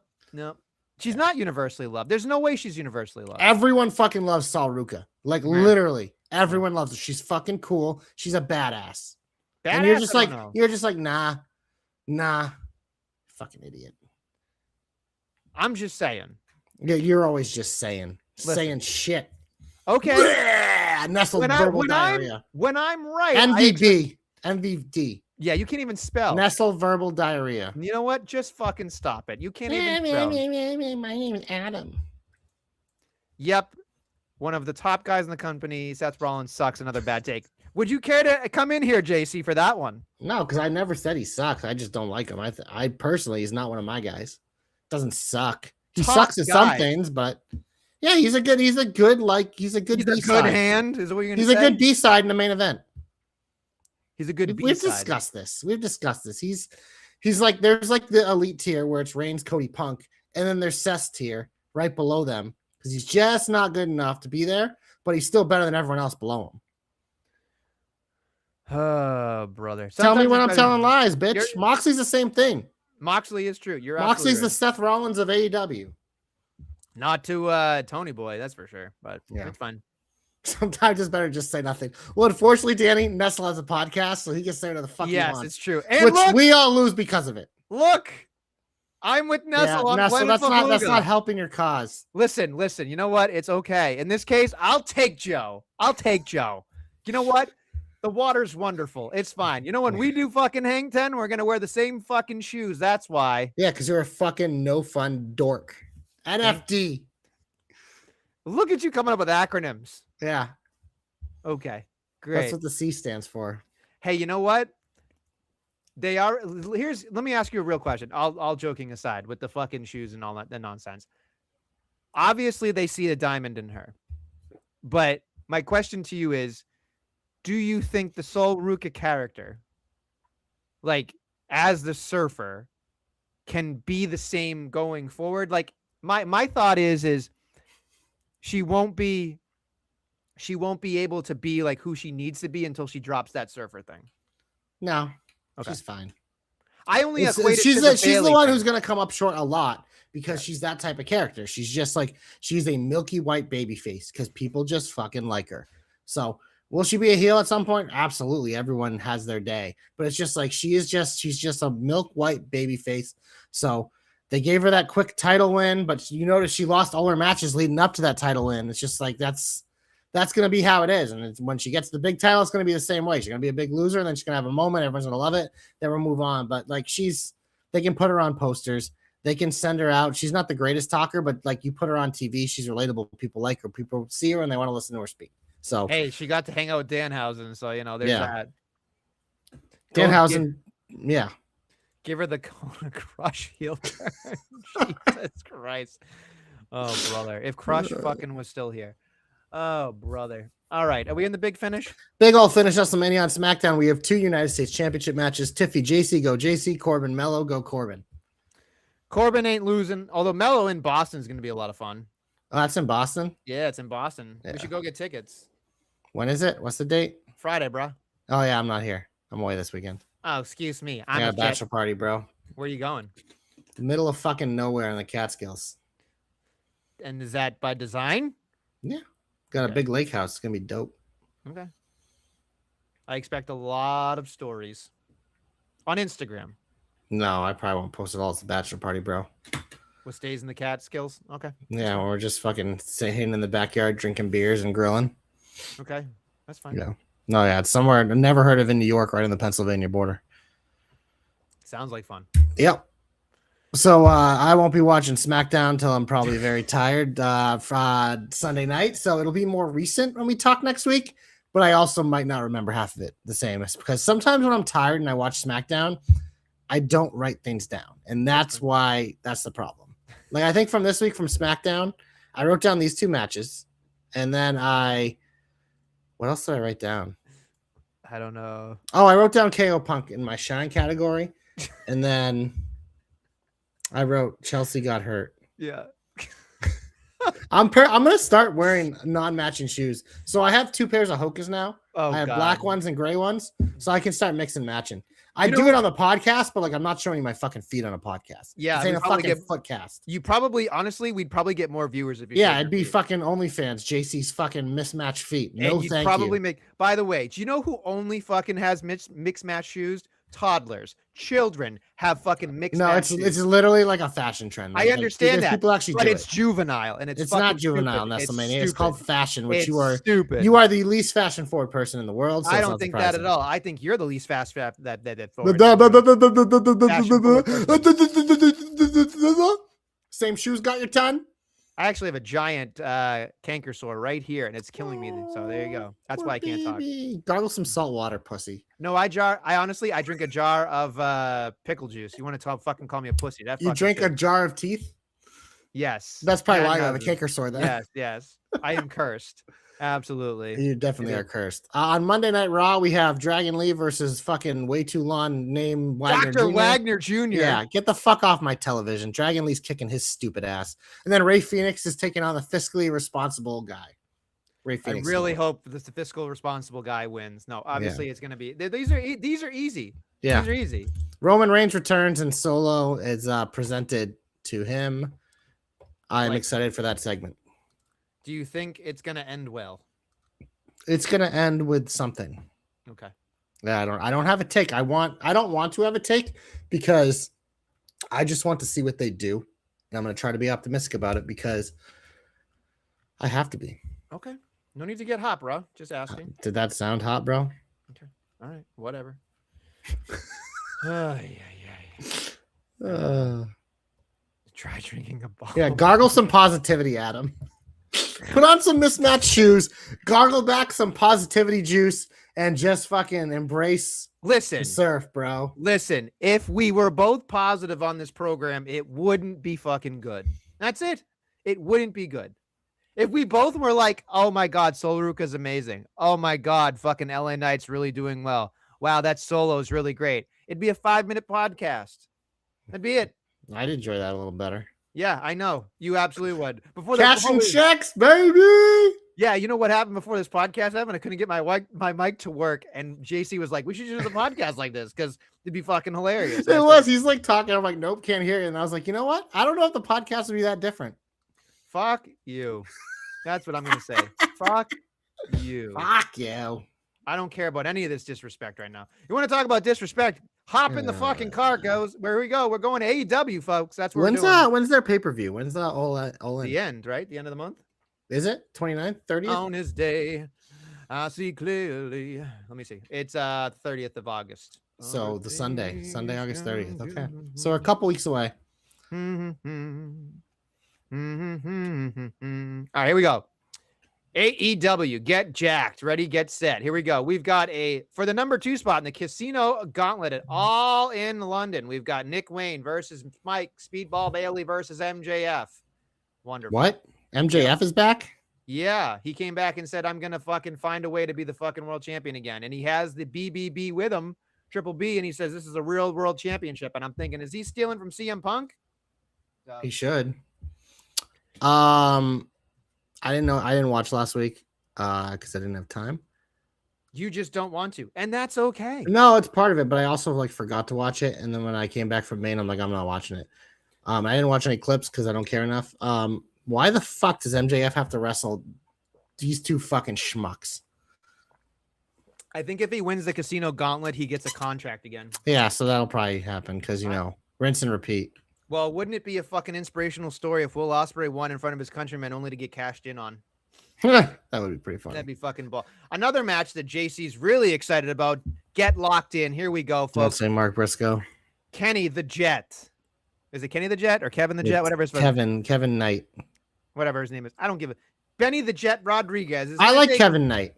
She's not universally loved. There's no way she's universally loved. Everyone fucking loves Sol Ruka. Like literally, everyone loves her. She's fucking cool. She's a badass. And you're just like, nah, fucking idiot. I'm just saying. Yeah, you're always just saying shit. Okay. Nestle verbal diarrhea. When I'm right. MVP. Yeah, you can't even spell. Nestle verbal diarrhea. You know what? Just fucking stop it. You can't even spell. My name is Adam. Yep. One of the top guys in the company, Seth Rollins, sucks. Another bad take. Would you care to come in here, JC, for that one? No, because I never said he sucks. I just don't like him. I personally, he's not one of my guys. Doesn't suck. He sucks at some things, but yeah, he's a good B-side. Hand is what you're gonna say. He's a good B-side in the main event. He's a good B-side. We've discussed this. He's like, there's like the elite tier where it's Reigns, Cody, Punk, and then there's Seth's tier right below them because he's just not good enough to be there, but he's still better than everyone else below him. Oh, brother. Tell me when I'm telling lies, bitch. Moxley's the same thing. Moxley is true. Moxley's the Seth Rollins of AEW. Not to Tony Boy, that's for sure. But yeah, it's fine. Sometimes it's better just say nothing. Well, unfortunately, Danny, Nestle has a podcast, so he can say whatever the fuck he wants. Yes, it's true. And we all lose because of it. Look, I'm with Nestle. Nestle, that's not helping your cause. Listen. You know what? It's okay. In this case, I'll take Joe. You know what? The water's wonderful. It's fine. You know, when we do fucking hang 10, we're going to wear the same fucking shoes. That's why. Yeah, because you're a fucking no fun dork. NFD. Look at you coming up with acronyms. Yeah. Okay. Great. That's what the C stands for. Hey, you know what? Let me ask you a real question. All joking aside with the fucking shoes and all that the nonsense. obviously they see a diamond in her. But my question to you is, do you think the Sol Ruka character, like as the surfer, can be the same going forward? Like my thought is she won't be able to be like who she needs to be until she drops that surfer thing. No, Okay. she's fine. I only equate it to the she's the Bayley one thing. who's going to come up short a lot because she's that type of character. She's just like, she's a milky white baby face because people just fucking like her. So will she be a heel at some point? Absolutely. Everyone has their day, but it's just like, she's just a milk white baby face. So they gave her that quick title win, but you notice she lost all her matches leading up to that title win. It's just like, that's going to be how it is. And it's, when she gets the big title, it's going to be the same way. She's going to be a big loser, and then she's going to have a moment. Everyone's going to love it. Then we'll move on. But like, they can put her on posters. They can send her out. She's not the greatest talker, but like, you put her on TV, she's relatable. People like her. People see her and they want to listen to her speak. So, hey, she got to hang out with Danhausen. So, there's that. Danhausen. Yeah. Give her the Kona Crush heel turn. Jesus Christ. Oh, brother. If Crush fucking was still here. Oh, brother. All right. Are we in the big finish? Big old finish. Nestlemania on SmackDown. We have 2 United States Championship matches. Tiffy, JC, go JC. Corbin, Mello, go Corbin. Corbin ain't losing. Although Mello in Boston is going to be a lot of fun. Oh, that's in Boston? Yeah, it's in Boston. Yeah. We should go get tickets. When is it? What's the date? Friday, bro. Oh, yeah. I'm not here. I'm away this weekend. Oh, excuse me. I got a bachelor party, bro. Where are you going? The middle of fucking nowhere in the Catskills. And is that by design? Yeah. Got a big lake house. It's going to be dope. Okay. I expect a lot of stories on Instagram. No, I probably won't post it all. It's a bachelor party, bro. What stays in the Catskills? Okay. Yeah, we're just fucking sitting in the backyard drinking beers and grilling. Okay. That's fine. Yeah. No, yeah, it's somewhere I've never heard of in New York, right on the Pennsylvania border. Sounds like fun. Yep. So I won't be watching SmackDown until I'm probably very tired Sunday night. So it'll be more recent when we talk next week. But I also might not remember half of it the same. It's because sometimes when I'm tired and I watch SmackDown, I don't write things down. And that's why that's the problem. Like, I think from this week from SmackDown, I wrote down these 2 matches. And then what else did I write down? I don't know. Oh, I wrote down KO Punk in my shine category. And then I wrote Chelsea got hurt. Yeah. I'm gonna start wearing non-matching shoes. So I have 2 pairs of Hokas now. Oh, I have God. black ones and gray ones, so I can start mixing matching. I do it on the podcast, but like, I'm not showing you my fucking feet on a podcast. Yeah, this ain't a fucking footcast. You probably, honestly, we'd probably get more viewers if you. Yeah, it'd be fucking OnlyFans. JC's fucking mismatched feet. No, and you'd thank probably you. make. By the way, do you know who only fucking has mixed match shoes? Toddlers, children have fucking mixed. No, it's literally like a fashion trend. I understand that, people actually but do it's juvenile and it's not juvenile. Nestlemania. It's called fashion, which it's you are stupid. You are the least fashion forward person in the world. So I don't think that at all. I think you're the least that forward. Same shoes got your ton. I actually have a giant canker sore right here, and it's killing me. So there you go. That's why I can't talk. Gargle some salt water, pussy. No, I honestly drink a jar of pickle juice. You want to fucking call me a pussy? That you drink a jar of teeth? Yes. That's probably why I have a canker sore then. Yes. I am cursed. Absolutely. You definitely are cursed. On Monday Night Raw, we have Dragon Lee versus fucking way too long name Wagner Dr. Jr. Wagner Jr. Yeah, get the fuck off my television. Dragon Lee's kicking his stupid ass. And then Ray Phoenix is taking on the fiscally responsible guy. Ray Phoenix. I really hope that the fiscal responsible guy wins. No, obviously it's going to be. These are easy. Yeah. These are easy. Roman Reigns returns and Solo is presented to him. I'm excited for that segment. Do you think it's going to end well? It's going to end with something. Okay. Yeah, I don't have a take. I don't want to have a take because I just want to see what they do. And I'm going to try to be optimistic about it because I have to be. Okay. No need to get hot, bro. Just asking. Did that sound hot, bro? Okay. All right. Whatever. Try drinking a bottle. Yeah, gargle some positivity, Adam. Put on some mismatched shoes, gargle back some positivity juice, and just fucking embrace the surf, bro. Listen, if we were both positive on this program, it wouldn't be fucking good. That's it. it wouldn't be good. If we both were like, oh my God, Sol Ruka's amazing. Oh my God, fucking LA Knight's really doing well. Wow, that solo is really great. It'd be a 5-minute podcast. That'd be it. I'd enjoy that a little better. Yeah, I know. You absolutely would. Cashing checks, baby. Yeah, you know what happened before this podcast happened? I couldn't get my mic to work, and JC was like, "We should do the podcast like this because it'd be fucking hilarious." It was. He's like talking. I'm like, "Nope, can't hear you." And I was like, "You know what? I don't know if the podcast would be that different." Fuck you. That's what I'm gonna say. Fuck you. Fuck you. I don't care about any of this disrespect right now. You want to talk about disrespect? Hop in the fucking car, goes. Where we go? We're going to AEW, folks. That's what we're doing. When's their pay-per-view? When's the all in? The end, right? The end of the month. Is it 29th, 30th? On his day, I see clearly. Let me see. It's 30th of August. So the Sunday, August 30th. Okay. So a couple weeks away. All right, here we go. AEW, get jacked. Ready, get set. Here we go. We've got for the number 2 spot in the Casino Gauntlet at All in London. We've got Nick Wayne versus Mike Speedball Bailey versus MJF. Wonderful. What? MJF is back? Yeah, he came back and said, I'm going to fucking find a way to be the fucking world champion again. And he has the BBB with him, Triple B, and he says, this is a real world championship. And I'm thinking, is he stealing from CM Punk? He should. I didn't watch last week because I didn't have time. You just don't want to, and that's okay. No, it's part of it, but I also like forgot to watch it. And then when I came back from Maine, I'm like, I'm not watching it. I didn't watch any clips because I don't care enough. Why the fuck does MJF have to wrestle these two fucking schmucks? I think if he wins the Casino Gauntlet, he gets a contract again. Yeah, so that'll probably happen because, rinse and repeat. Well, wouldn't it be a fucking inspirational story if Will Ospreay won in front of his countrymen only to get cashed in on? That would be pretty funny. That'd be fucking ball. Another match that JC's really excited about. Get locked in. Here we go, folks. Don't say Mark Briscoe. Kenny the Jet. Is it Kenny the Jet or Kevin the Jet? Whatever his Kevin Knight. Whatever his name is. I don't give a. Benny the Jet Rodriguez. I like Kevin Knight.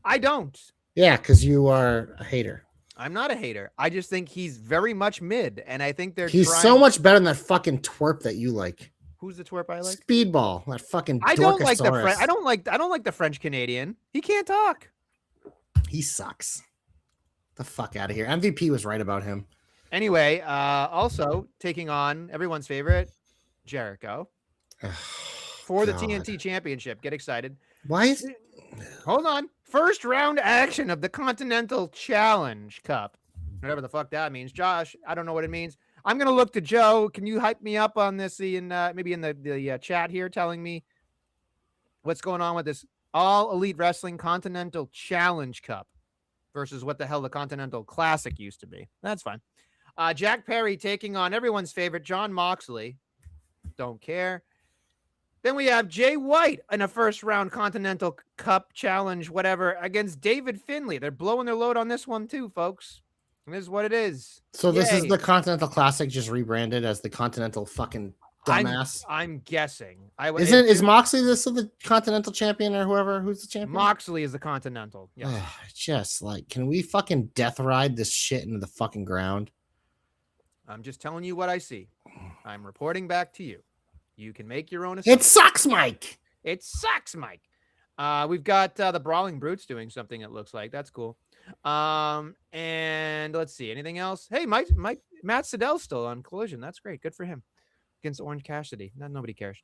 I don't. Yeah, because you are a hater. I'm not a hater. I just think he's very much mid, and I think he's so much better than that fucking twerp that you like. Who's the twerp I like? Speedball. That fucking. I don't like the French. I don't like the French Canadian. He can't talk. He sucks. The fuck out of here. MVP was right about him. Anyway, also taking on everyone's favorite, Jericho, for the TNT Championship. Get excited. Why is it? Hold on. First round action of the Continental Challenge Cup. Whatever the fuck that means. Josh, I don't know what it means. I'm going to look to Joe. Can you hype me up on this maybe in the chat here, telling me what's going on with this All Elite Wrestling Continental Challenge Cup versus what the hell the Continental Classic used to be? That's fine. Jack Perry taking on everyone's favorite, John Moxley. Don't care. Then we have Jay White in a first-round Continental Cup Challenge, whatever, against David Finlay. They're blowing their load on this one too, folks. And this is what it is. So this is the Continental Classic just rebranded as the Continental fucking dumbass? I'm guessing. Is Moxley the Continental Champion or whoever? Who's the champion? Moxley is the Continental. Yes. Just like, can we fucking death ride this shit into the fucking ground? I'm just telling you what I see. I'm reporting back to you. You can make your own assumptions. It sucks, Mike. It sucks, Mike. We've got the Brawling Brutes doing something, it looks like. That's cool. And let's see. Anything else? Hey, Matt Sydal's still on Collision. That's great. Good for him. Against Orange Cassidy. Nobody cares.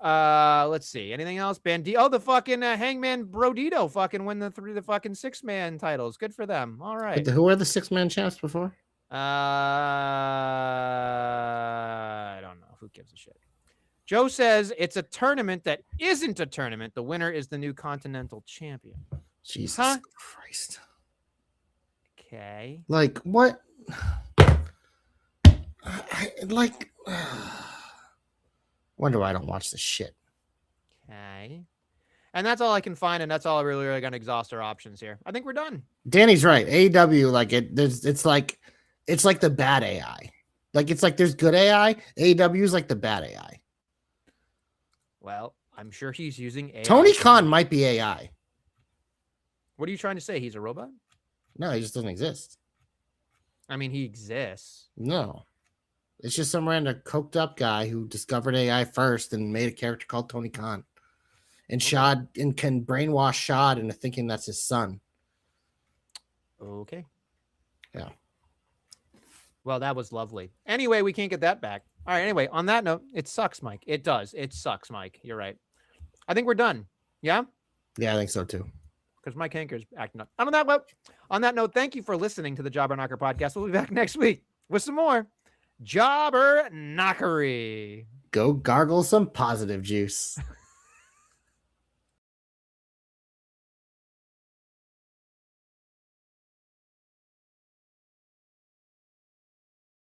Let's see. Anything else? the fucking Hangman Brodito fucking win the fucking 6-man titles. Good for them. All right. Who were the 6-man champs before? I don't know. Who gives a shit? Joe says it's a tournament that isn't a tournament. The winner is the new Continental Champion. Jesus Christ. Okay. Like, what? Wonder why I don't watch this shit. Okay. And that's all I can find, and that's all I really going to exhaust our options here. I think we're done. Danny's right. AEW, it's like the bad AI. Like, it's like there's good AI. AEW is like the bad AI. Well, I'm sure he's using AI. Tony Khan might be AI. What are you trying to say? He's a robot? No, he just doesn't exist. I mean, he exists. No. It's just some random coked up guy who discovered AI first and made a character called Tony Khan. And Shad and can brainwash Shad into thinking that's his son. Okay. Yeah. Well, that was lovely. Anyway, we can't get that back. All right. Anyway, on that note, it sucks, Mike. It does. It sucks, Mike. You're right. I think we're done. Yeah? Yeah, I think so too. Because Mike Hanker's acting up. On that note, thank you for listening to the Jobber Knocker podcast. We'll be back next week with some more Jobber Knockery. Go gargle some positive juice.